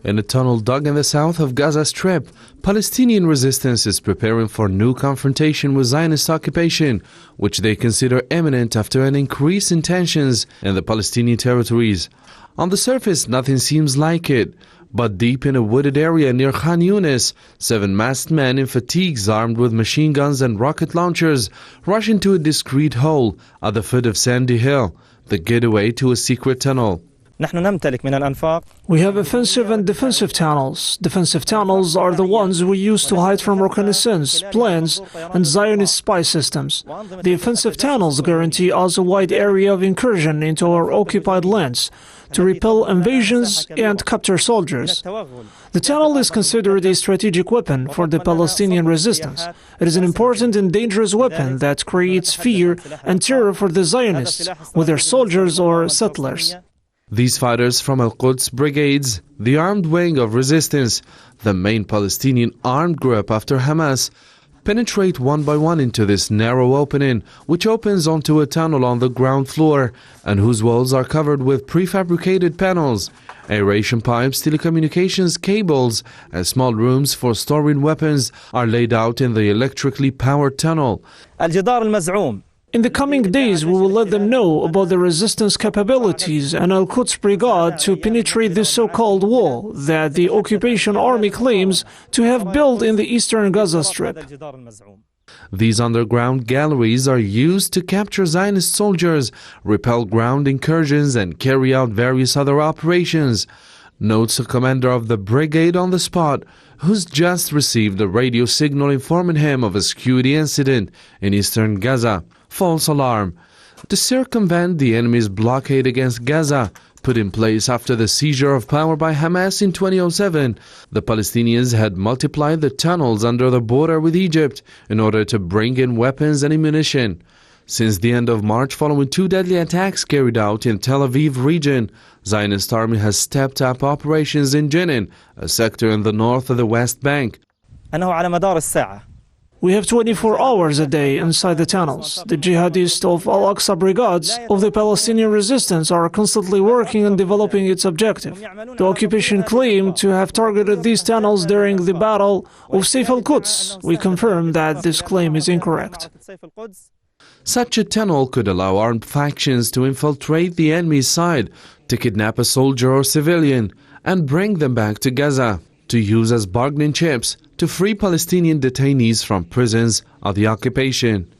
In a tunnel dug in the south of Gaza Strip, Palestinian resistance is preparing for new confrontation with Zionist occupation, which they consider imminent after an increase in tensions in the Palestinian territories. On the surface, nothing seems like it, but deep in a wooded area near Khan Yunis, 7 masked men in fatigues armed with machine guns and rocket launchers rush into a discreet hole at the foot of Sandy Hill, the gateway to a secret tunnel. We have offensive and defensive tunnels. Defensive tunnels are the ones we use to hide from reconnaissance, planes, and Zionist spy systems. The offensive tunnels guarantee us a wide area of incursion into our occupied lands to repel invasions and capture soldiers. The tunnel is considered a strategic weapon for the Palestinian resistance. It is an important and dangerous weapon that creates fear and terror for the Zionists, whether soldiers or settlers. These fighters from Al-Quds brigades, the armed wing of resistance, the main Palestinian armed group after Hamas, penetrate one by one into this narrow opening, which opens onto a tunnel on the ground floor and whose walls are covered with prefabricated panels, aeration pipes, telecommunications cables, and small rooms for storing weapons are laid out in the electrically powered tunnel. In the coming days, we will let them know about the resistance capabilities and Al-Quds Brigade to penetrate this so-called wall that the occupation army claims to have built in the eastern Gaza Strip. These underground galleries are used to capture Zionist soldiers, repel ground incursions, and carry out various other operations, notes a commander of the brigade on the spot, who's just received a radio signal informing him of a security incident in eastern Gaza. False alarm. To circumvent the enemy's blockade against Gaza, put in place after the seizure of power by Hamas in 2007, the Palestinians had multiplied the tunnels under the border with Egypt in order to bring in weapons and ammunition. Since the end of March, following 2 deadly attacks carried out in Tel Aviv region, Zionist army has stepped up operations in Jenin, a sector in the north of the West Bank. We have 24 hours a day inside the tunnels. The jihadists of Al-Aqsa brigades of the Palestinian resistance are constantly working on developing its objective. The occupation claimed to have targeted these tunnels during the Battle of Saif al-Quds. We confirm that this claim is incorrect. Such a tunnel could allow armed factions to infiltrate the enemy's side, to kidnap a soldier or civilian, and bring them back to Gaza, to use as bargaining chips to free Palestinian detainees from prisons of the occupation.